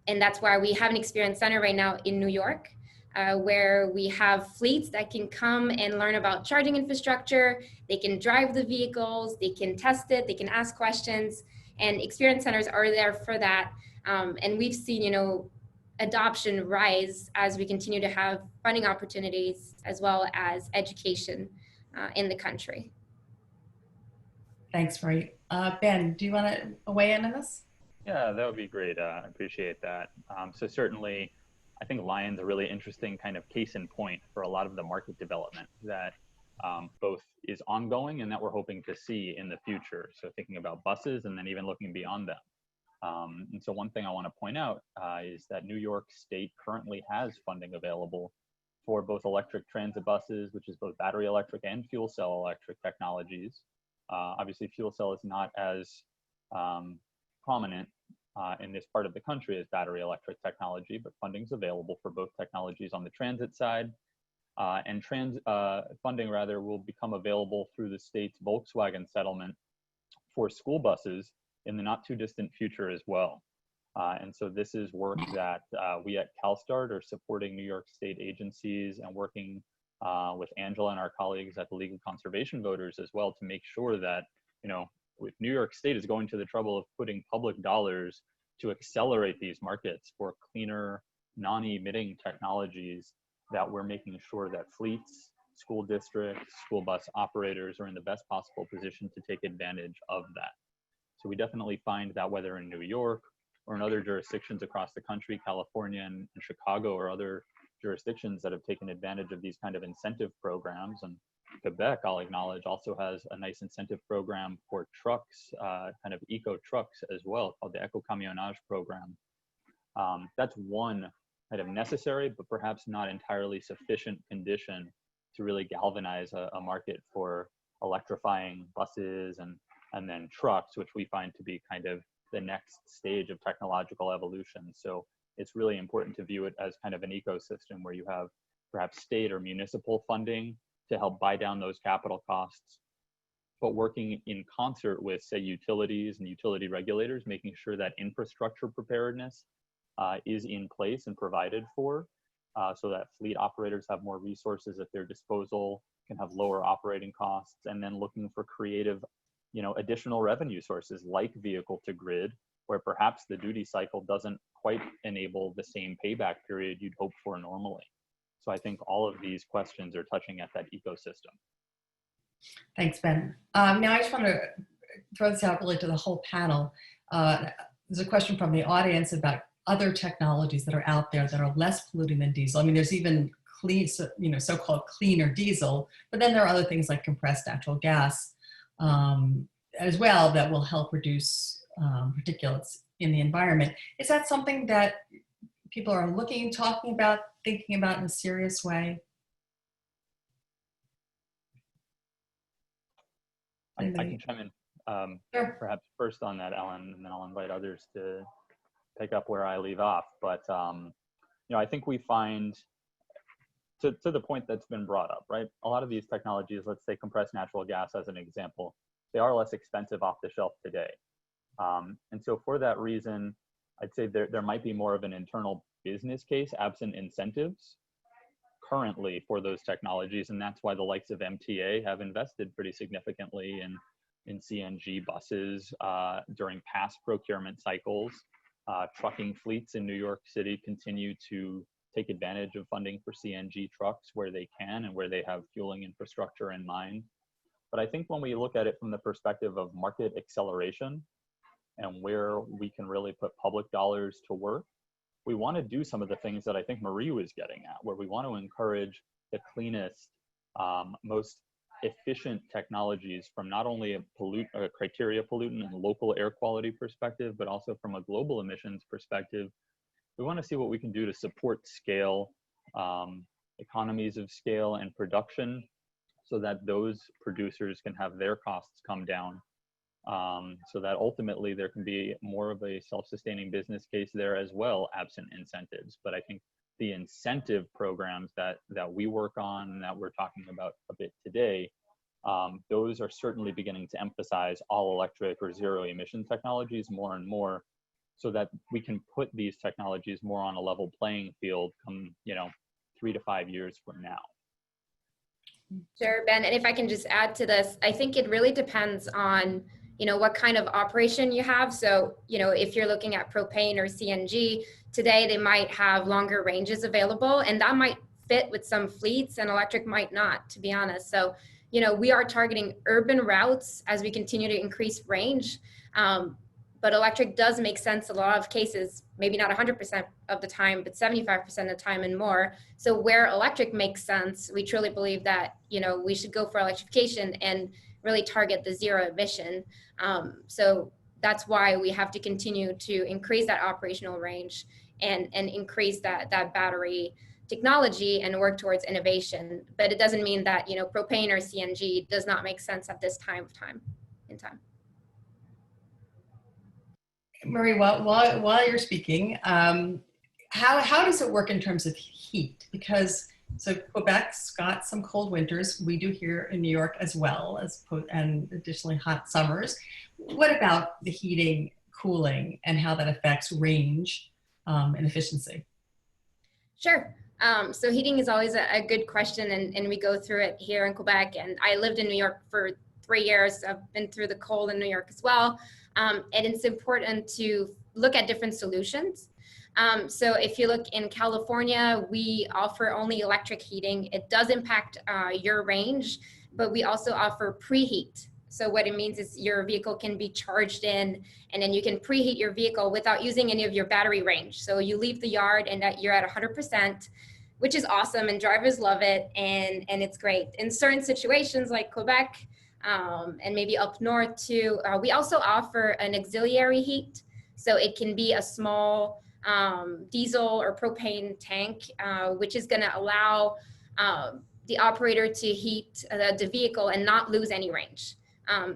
And that's why we have an experience center right now in New York, where we have fleets that can come and learn about charging infrastructure. They can drive the vehicles, they can test it, they can ask questions, and experience centers are there for that. And we've seen, adoption rise as we continue to have funding opportunities as well as education in the country. Thanks, Marie. Ben, do you want to weigh in on this? Yeah, that would be great. I appreciate that. So certainly, I think Lion's a really interesting kind of case in point for a lot of the market development that both is ongoing and that we're hoping to see in the future. So thinking about buses and then even looking beyond them. And so one thing I want to point out is that New York State currently has funding available for both electric transit buses, which is both battery electric and fuel cell electric technologies. Obviously, fuel cell is not as prominent in this part of the country as battery electric technology, but funding is available for both technologies on the transit side. And funding rather will become available through the state's Volkswagen settlement for school buses in the not too distant future as well. And so this is work that we at CALSTART are supporting New York State agencies and working with Angela and our colleagues at the League of Conservation Voters as well to make sure that, if New York State is going to the trouble of putting public dollars to accelerate these markets for cleaner, non-emitting technologies, that we're making sure that fleets, school districts, school bus operators are in the best possible position to take advantage of that. So we definitely find that whether in New York or in other jurisdictions across the country, California and Chicago or other jurisdictions that have taken advantage of these kind of incentive programs, and Quebec, I'll acknowledge, also has a nice incentive program for trucks, kind of eco trucks as well, called the Eco Camionnage program. That's one kind of necessary, but perhaps not entirely sufficient condition to really galvanize a market for electrifying buses and then trucks, which we find to be kind of the next stage of technological evolution. So it's really important to view it as kind of an ecosystem where you have perhaps state or municipal funding to help buy down those capital costs, but working in concert with, say, utilities and utility regulators, making sure that infrastructure preparedness is in place and provided for, so that fleet operators have more resources at their disposal, can have lower operating costs, and then looking for creative, additional revenue sources like vehicle to grid, where perhaps the duty cycle doesn't quite enable the same payback period you'd hope for normally. So I think all of these questions are touching at that ecosystem. Thanks, Ben. Now I just want to throw this out really to the whole panel. There's a question from the audience about other technologies that are out there that are less polluting than diesel. I mean, there's even clean, so-called cleaner diesel, but then there are other things like compressed natural gas as well that will help reduce particulates in the environment. Is that something that people are looking, talking about, thinking about in a serious way? I can chime in Sure. perhaps first on that, Ellen, and then I'll invite others to pick up where I leave off. But I think we find, to the point that's been brought up, right? A lot of these technologies, let's say compressed natural gas as an example, they are less expensive off the shelf today. And so for that reason, I'd say there might be more of an internal business case absent incentives currently for those technologies. And that's why the likes of MTA have invested pretty significantly in CNG buses during past procurement cycles. Trucking fleets in New York City continue to take advantage of funding for CNG trucks where they can and where they have fueling infrastructure in mind. But I think when we look at it from the perspective of market acceleration and where we can really put public dollars to work, we want to do some of the things that I think Marie was getting at, where we want to encourage the cleanest, most efficient technologies from not only a criteria pollutant and local air quality perspective, but also from a global emissions perspective. We want to see what we can do to support scale, economies of scale and production, so that those producers can have their costs come down, so that ultimately there can be more of a self-sustaining business case there as well, absent incentives. But I think the incentive programs that we work on and that we're talking about a bit today, those are certainly beginning to emphasize all electric or zero emission technologies more and more, so that we can put these technologies more on a level playing field come 3 to 5 years from now. Sure, Ben, and if I can just add to this, I think it really depends on what kind of operation you have. So, if you're looking at propane or CNG, today they might have longer ranges available, and that might fit with some fleets, and electric might not, to be honest. So, we are targeting urban routes as we continue to increase range. But electric does make sense in a lot of cases, maybe not 100% of the time, but 75% of the time and more. So where electric makes sense, we truly believe that, we should go for electrification and really target the zero emission. So that's why we have to continue to increase that operational range and increase that battery technology and work towards innovation. But it doesn't mean that, propane or CNG does not make sense at this time in time. Marie, while you're speaking, how does it work in terms of heat? Because Quebec's got some cold winters. We do here in New York as well, and additionally hot summers. What about the heating, cooling, and how that affects range and efficiency? Sure. So heating is always a good question, and we go through it here in Quebec. And I lived in New York for 3 years. I've been through the cold in New York as well. And it's important to look at different solutions. So if you look in California, we offer only electric heating. It does impact your range, but we also offer preheat. So what it means is your vehicle can be charged in, and then you can preheat your vehicle without using any of your battery range. So you leave the yard and that you're at 100%, which is awesome, and drivers love it, and it's great. In certain situations like Quebec and maybe up north too, we also offer an auxiliary heat. So it can be a small diesel or propane tank, which is going to allow the operator to heat the vehicle and not lose any range.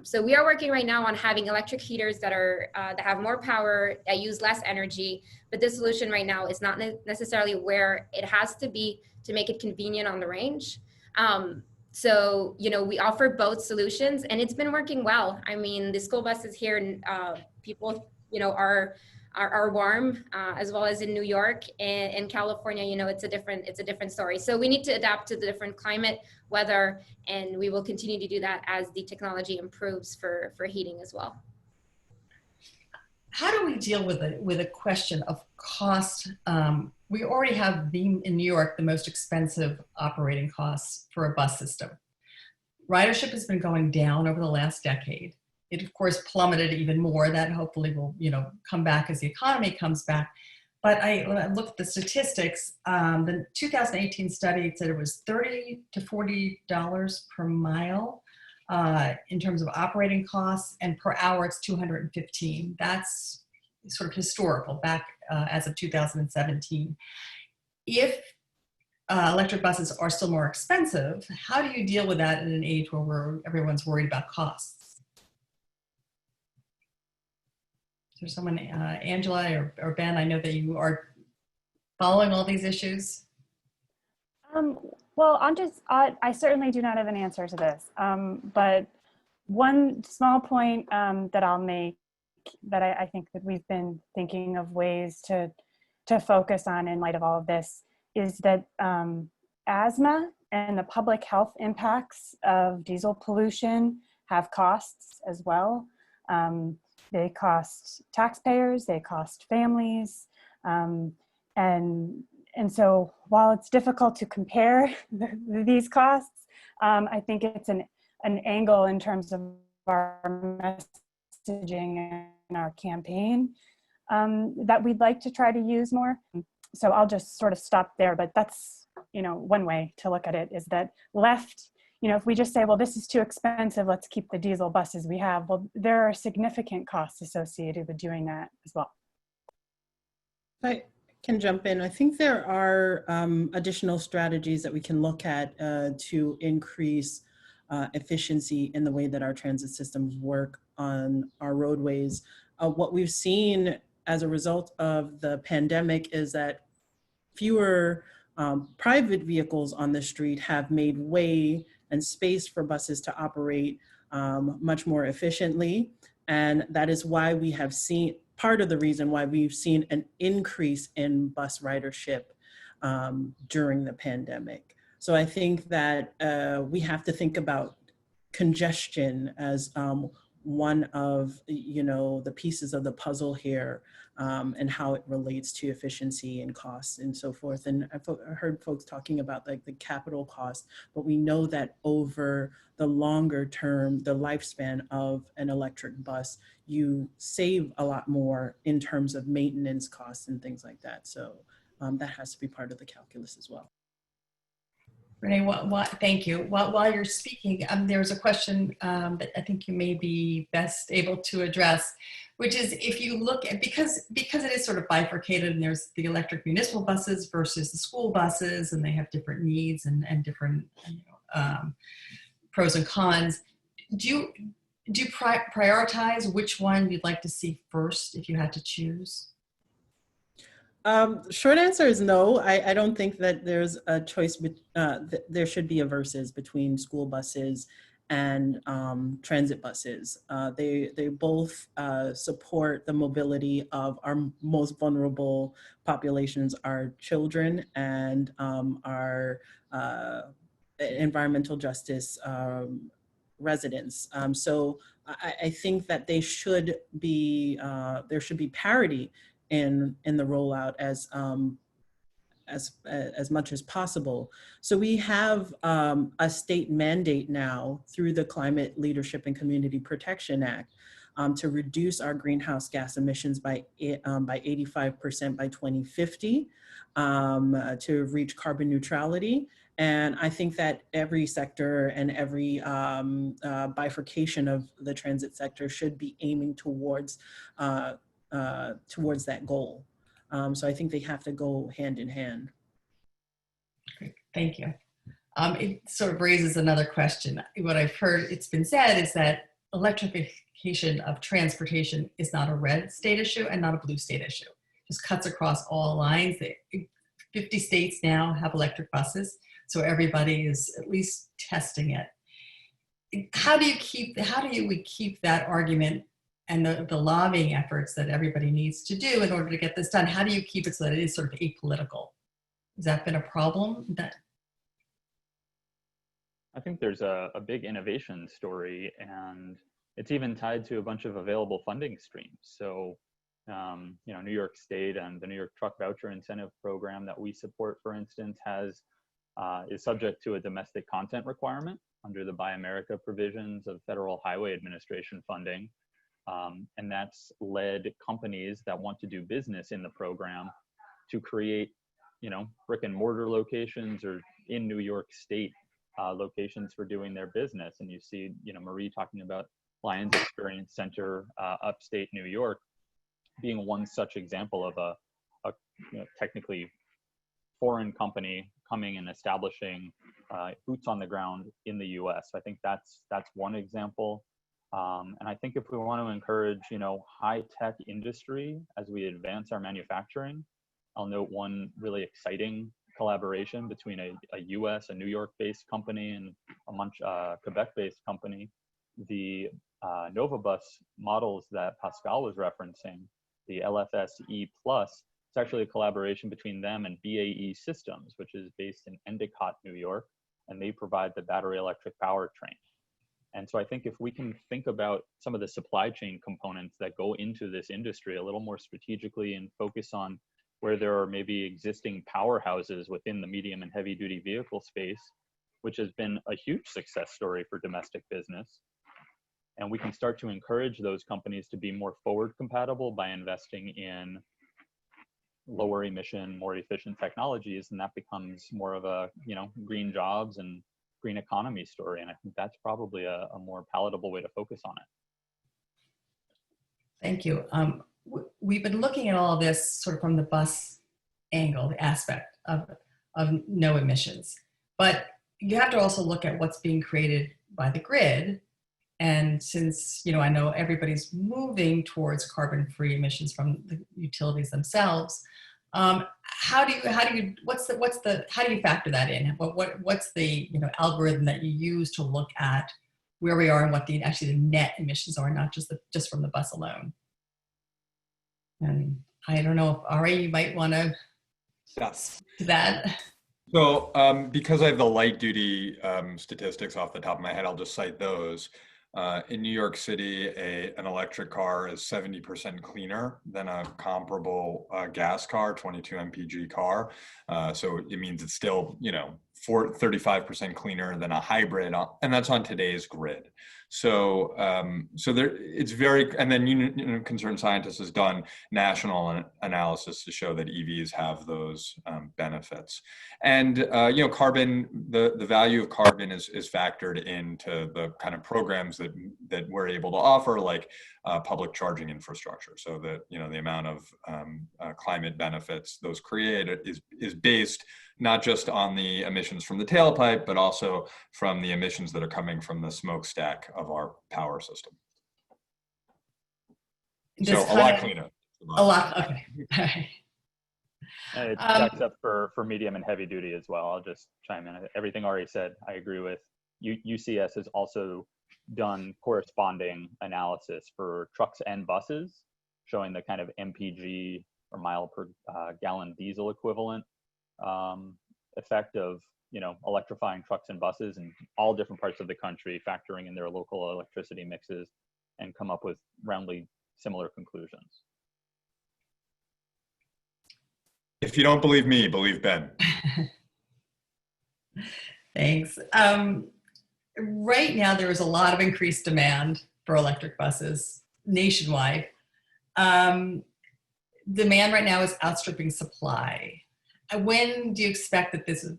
So we are working right now on having electric heaters that are that have more power, that use less energy. But this solution right now is not necessarily where it has to be to make it convenient on the range. So, you know, we offer both solutions, and it's been working well. I mean, the school buses here, people, you know, are warm, as well as in New York and in California. You know, it's a different story. So we need to adapt to the different climate, weather, and we will continue to do that as the technology improves for heating as well. How do we deal with a question of cost? We already have in New York the most expensive operating costs for a bus system. Ridership has been going down over the last decade. It of course plummeted even more. That hopefully will, you know, come back as the economy comes back. But when I look at the statistics, the 2018 study said it was $30 to $40 per mile in terms of operating costs, and per hour it's $215. That's sort of historical back as of 2017. If electric buses are still more expensive, how do you deal with that in an age where everyone's worried about costs? Is there someone, Angela or Ben, I know that you are following all these issues. Well, I certainly do not have an answer to this, but one small point that I'll make, that I think that we've been thinking of ways to focus on in light of all of this, is that asthma and the public health impacts of diesel pollution have costs as well. They cost taxpayers, they cost families, and so while it's difficult to compare these costs, I think it's an angle in terms of our messaging and our campaign that we'd like to try to use more. So I'll just sort of stop there, but that's, you know, one way to look at it is that left, you know, if we just say, well, this is too expensive, let's keep the diesel buses we have. Well, there are significant costs associated with doing that as well. I can jump in. I think there are additional strategies that we can look at to increase efficiency in the way that our transit systems work on our roadways. What we've seen as a result of the pandemic is that fewer private vehicles on the street have made way and space for buses to operate much more efficiently. And that is why we have seen, part of the reason why we've seen an increase in bus ridership during the pandemic. So I think that we have to think about congestion as one of, you know, the pieces of the puzzle here, and how it relates to efficiency and costs and so forth. And I heard folks talking about like the capital cost, but we know that over the longer term, the lifespan of an electric bus, you save a lot more in terms of maintenance costs and things like that. So that has to be part of the calculus as well. Renee, thank you. While you're speaking, there's a question that I think you may be best able to address, which is if you look at, because it is sort of bifurcated, and there's the electric municipal buses versus the school buses, and they have different needs and different, you know, pros and cons. Do you prioritize which one you'd like to see first if you had to choose? Short answer is no. I don't think that there's a choice, there should be a versus between school buses and transit buses. They both support the mobility of our most vulnerable populations, our children and our environmental justice residents. So I think that they should be, there should be parity in the rollout as much as possible. So we have a state mandate now through the Climate Leadership and Community Protection Act to reduce our greenhouse gas emissions by 85% by 2050 to reach carbon neutrality. And I think that every sector and every bifurcation of the transit sector should be aiming towards that goal. So I think they have to go hand in hand. Great. Thank you. It sort of raises another question. What I've heard, it's been said, is that electrification of transportation is not a red state issue and not a blue state issue. It just cuts across all lines. 50 states now have electric buses, so everybody is at least testing it. How do we keep that argument and the lobbying efforts that everybody needs to do in order to get this done? How do you keep it so that it is sort of apolitical? Has that been a problem? I think there's a big innovation story, and it's even tied to a bunch of available funding streams. So, you know, New York State and the New York Truck Voucher Incentive Program that we support, for instance, is subject to a domestic content requirement under the Buy America provisions of Federal Highway Administration funding. And that's led companies that want to do business in the program to create, you know, brick and mortar locations or in New York State locations for doing their business. And you see, you know, Marie talking about Lions Experience Center, upstate New York, being one such example of a you know, technically foreign company coming and establishing boots on the ground in the U.S. I think that's one example. And I think if we want to encourage, you know, high-tech industry as we advance our manufacturing, I'll note one really exciting collaboration between a New York-based company and a Quebec-based company. The Nova Bus models that Pascal was referencing, the LFSe Plus, it's actually a collaboration between them and BAE Systems, which is based in Endicott, New York, and they provide the battery electric powertrain. And so I think if we can think about some of the supply chain components that go into this industry a little more strategically and focus on where there are maybe existing powerhouses within the medium and heavy duty vehicle space, which has been a huge success story for domestic business. And we can start to encourage those companies to be more forward compatible by investing in lower emission, more efficient technologies. And that becomes more of a, you know, green jobs and green economy story. And I think that's probably a more palatable way to focus on it. Thank you. We've been looking at all this sort of from the bus angle, the aspect of no emissions, but you have to also look at what's being created by the grid. And since, you know, I know everybody's moving towards carbon-free emissions from the utilities themselves, how do you factor that in? What's the, you know, algorithm that you use to look at where we are and what the net emissions are, not just from the bus alone? And I don't know if Ari, you might want to do that. So because I have the light duty statistics off the top of my head, I'll just cite those. In New York City, an electric car is 70% cleaner than a comparable gas car, 22 mpg car. So it means it's still, you know, 35% cleaner than a hybrid, and that's on today's grid. So, it's very, and then Concerned Scientists has done national analysis to show that EVs have those benefits. And you know, carbon, the value of carbon is factored into the kind of programs that we're able to offer, like public charging infrastructure. So that, you know, the amount of climate benefits those create is based not just on the emissions from the tailpipe, but also from the emissions that are coming from the smokestack of our power system. So a lot cleaner. A lot, okay. And it stacks up for medium and heavy duty as well. I'll just chime in. Everything Ari said, I agree with. UCS has also done corresponding analysis for trucks and buses, showing the kind of MPG or mile per gallon diesel equivalent effect of, you know, electrifying trucks and buses in all different parts of the country, factoring in their local electricity mixes, and come up with roundly similar conclusions. If you don't believe me, believe Ben. Thanks. Right now, there is a lot of increased demand for electric buses nationwide. Demand right now is outstripping supply. When do you expect that this is,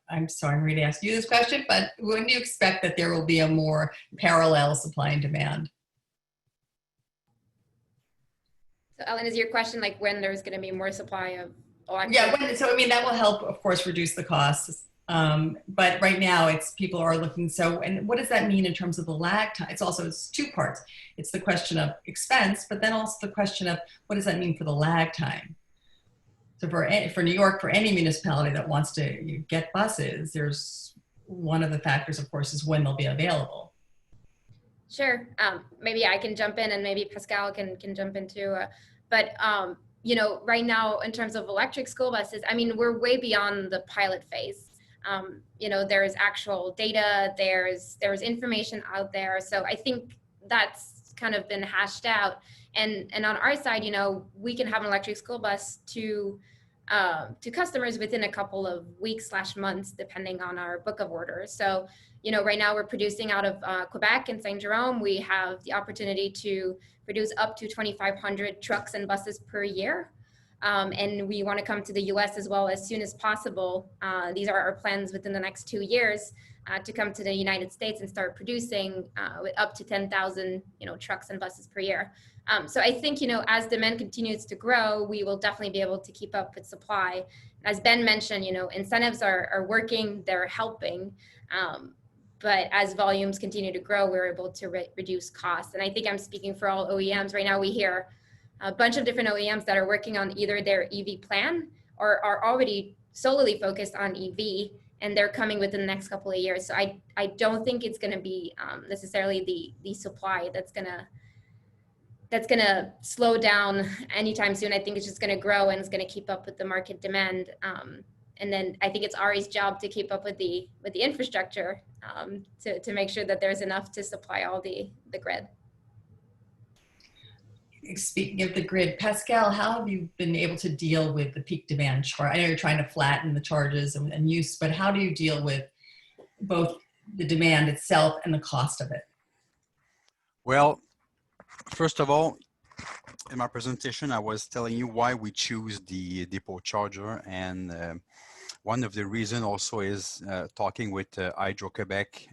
I'm sorry, I'm going to ask you this question, but when do you expect that there will be a more parallel supply and demand? So Ellen, is your question like when there's going to be more supply of electric? Yeah, so I mean, that will help, of course, reduce the costs. But right now, it's people are looking. So, and what does that mean in terms of the lag time? It's two parts. It's the question of expense, but then also the question of what does that mean for the lag time? So for New York, for any municipality that wants to get buses, there's one of the factors, of course, is when they'll be available. Sure. Maybe I can jump in, and maybe Pascal can jump in too. You know, right now in terms of electric school buses, I mean, we're way beyond the pilot phase. You know, there's actual data, there's information out there. So I think that's kind of been hashed out. And on our side, you know, we can have an electric school bus to customers within a couple of weeks / months, depending on our book of orders. So, you know, right now we're producing out of Quebec and Saint Jerome. We have the opportunity to produce up to 2,500 trucks and buses per year. And we want to come to the US as well as soon as possible. These are our plans within the next 2 years to come to the United States and start producing with up to 10,000, you know, trucks and buses per year. So I think, you know, as demand continues to grow, we will definitely be able to keep up with supply. As Ben mentioned, you know, incentives are working, they're helping. But as volumes continue to grow, we're able to reduce costs. And I think I'm speaking for all OEMs. Right now we hear a bunch of different OEMs that are working on either their EV plan or are already solely focused on EV, and they're coming within the next couple of years. So I don't think it's going to be necessarily the supply that's going to slow down anytime soon. I think it's just going to grow and it's going to keep up with the market demand. And then I think it's Ari's job to keep up with the infrastructure to make sure that there's enough to supply all the grid. Speaking of the grid, Pascal, how have you been able to deal with the peak demand charge? I know you're trying to flatten the charges and use, but how do you deal with both the demand itself and the cost of it? Well, first of all, in my presentation, I was telling you why we choose the depot charger, and one of the reasons also is talking with Hydro-Québec.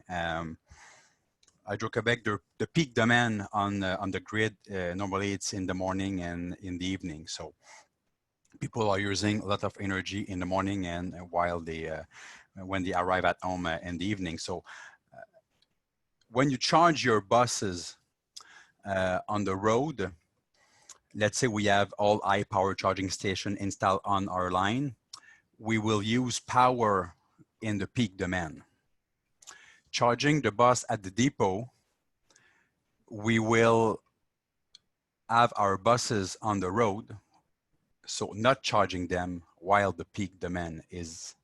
Hydro-Québec, the peak demand on the grid, normally it's in the morning and in the evening. So people are using a lot of energy in the morning and while when they arrive at home in the evening. So when you charge your buses on the road, let's say we have all high power charging station installed on our line, we will use power in the peak demand. Charging the bus at the depot, we will have our buses on the road, so not charging them while the peak demand is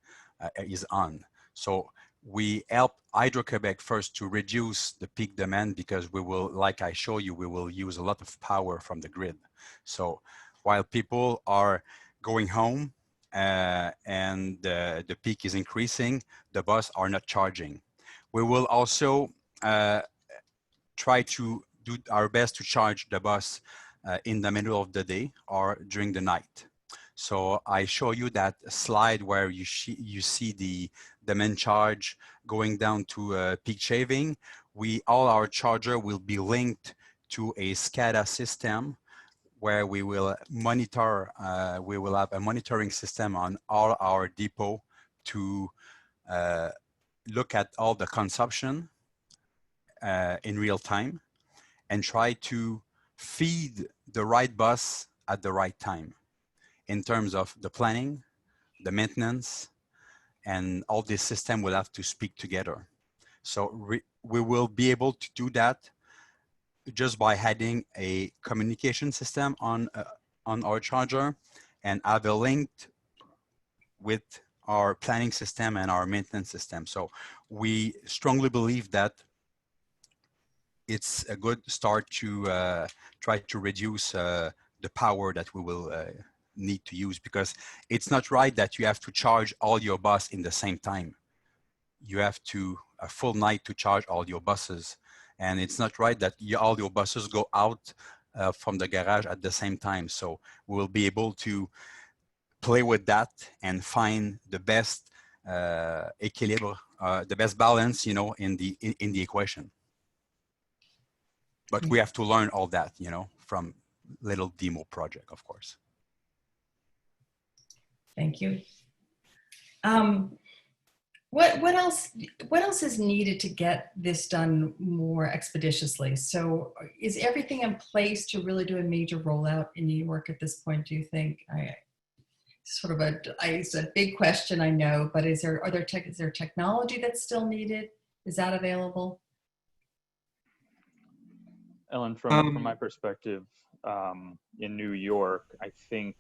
on. So we help Hydro-Québec first to reduce the peak demand because we will, like I show you, we will use a lot of power from the grid. So while people are going home and the peak is increasing, the bus are not charging. We will also try to do our best to charge the bus in the middle of the day or during the night. So I show you that slide where you see the demand charge going down to peak shaving. All our charger will be linked to a SCADA system where we will monitor, we will have a monitoring system on all our depot to look at all the consumption in real time and try to feed the right bus at the right time in terms of the planning, the maintenance, and all this system will have to speak together. So we will be able to do that just by adding a communication system on our charger and have a link with our planning system and our maintenance system. So we strongly believe that it's a good start to try to reduce the power that we will need to use, because it's not right that you have to charge all your bus in the same time. You have to a full night to charge all your buses, and it's not right that all your buses go out from the garage at the same time. So we'll be able to play with that and find the best equilibre, the best balance, you know, in the equation. But we have to learn all that, you know, from little demo project, of course. Thank you. What else is needed to get this done more expeditiously? So is everything in place to really do a major rollout in New York at this point, do you think? Sort of it's a big question, I know, but is there technology that's still needed? Is that available? Ellen, from my perspective, in New York, I think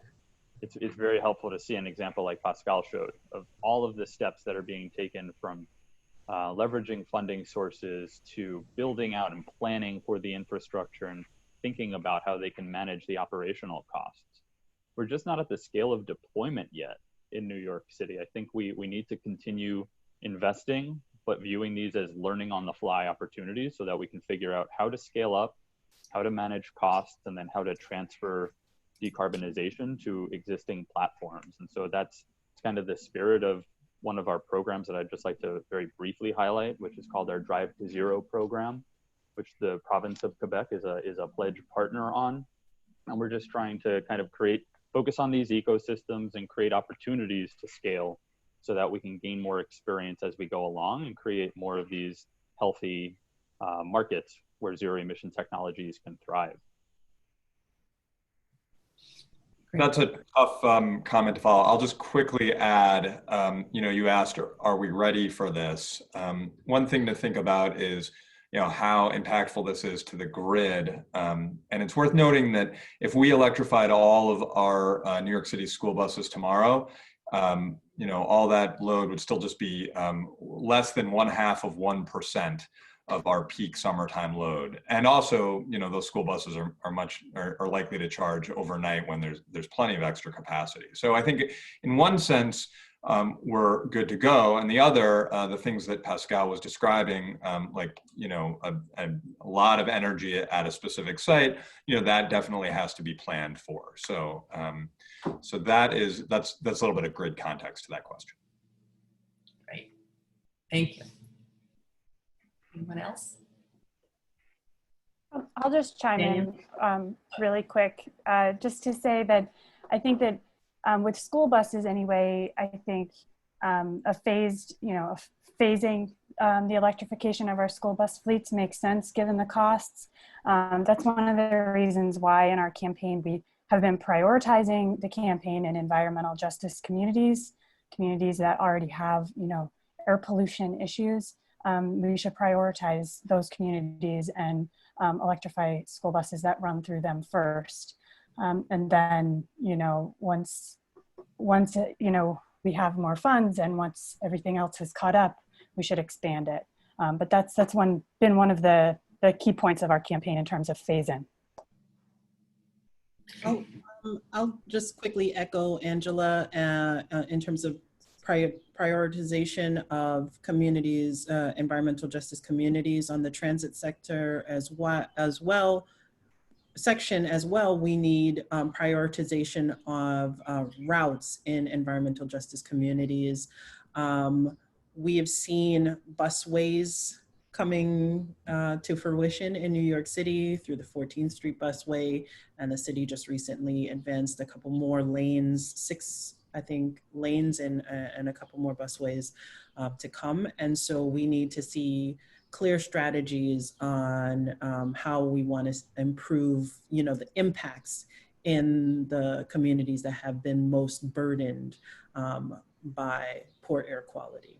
it's very helpful to see an example like Pascal showed of all of the steps that are being taken, from leveraging funding sources to building out and planning for the infrastructure and thinking about how they can manage the operational costs. We're just not at the scale of deployment yet in New York City. I think we need to continue investing, but viewing these as learning on the fly opportunities so that we can figure out how to scale up, how to manage costs, and then how to transfer decarbonization to existing platforms. And so that's kind of the spirit of one of our programs that I'd just like to very briefly highlight, which is called our Drive to Zero program, which the province of Quebec is a pledge partner on. And we're just trying to kind of focus on these ecosystems and create opportunities to scale so that we can gain more experience as we go along and create more of these healthy markets where zero emission technologies can thrive. That's a tough comment to follow. I'll just quickly add, you know, you asked, are we ready for this? One thing to think about is, you know, how impactful this is to the grid. And it's worth noting that if we electrified all of our New York City school buses tomorrow, you know, all that load would still just be less than 0.5% of our peak summertime load. And also, you know, those school buses are likely to charge overnight when there's plenty of extra capacity. So I think in one sense, we're good to go. And the other, the things that Pascal was describing, like, you know, a lot of energy at a specific site, you know, that definitely has to be planned for. So, so that's a little bit of grid context to that question. Great, thank you. Anyone else? I'll just chime in really quick, just to say that I think that with school buses anyway, I think phasing the electrification of our school bus fleets makes sense given the costs. That's one of the reasons why in our campaign we have been prioritizing the campaign in environmental justice communities that already have, you know, air pollution issues. We should prioritize those communities and electrify school buses that run through them first. And then, you know, once you know, we have more funds and once everything else has caught up, we should expand it. But that's been one of the key points of our campaign in terms of phase-in. Oh, I'll just quickly echo Angela in terms of prioritization of communities, environmental justice communities on the transit sector as well. We need prioritization of routes in environmental justice communities. We have seen busways coming to fruition in New York City through the 14th Street busway, and the city just recently advanced a couple more lanes, 6, I think, lanes and a couple more busways to come. And so we need to see clear strategies on how we want to improve, you know, the impacts in the communities that have been most burdened by poor air quality.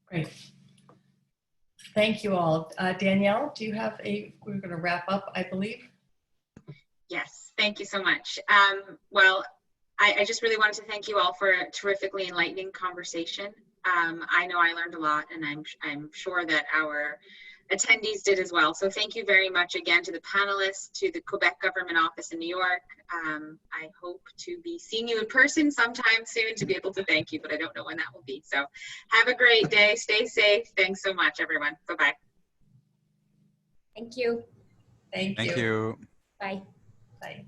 Great. Thank you all. Danielle, do you have we're going to wrap up, I believe. Yes, thank you so much. Well, I just really wanted to thank you all for a terrifically enlightening conversation. I know I learned a lot, and I'm sure that our attendees did as well. So thank you very much again to the panelists, to the Quebec government office in New York. I hope to be seeing you in person sometime soon to be able to thank you, but I don't know when that will be. So have a great day. Stay safe. Thanks so much, everyone. Bye-bye. Thank you. Thank you. Thank you. Bye. Bye.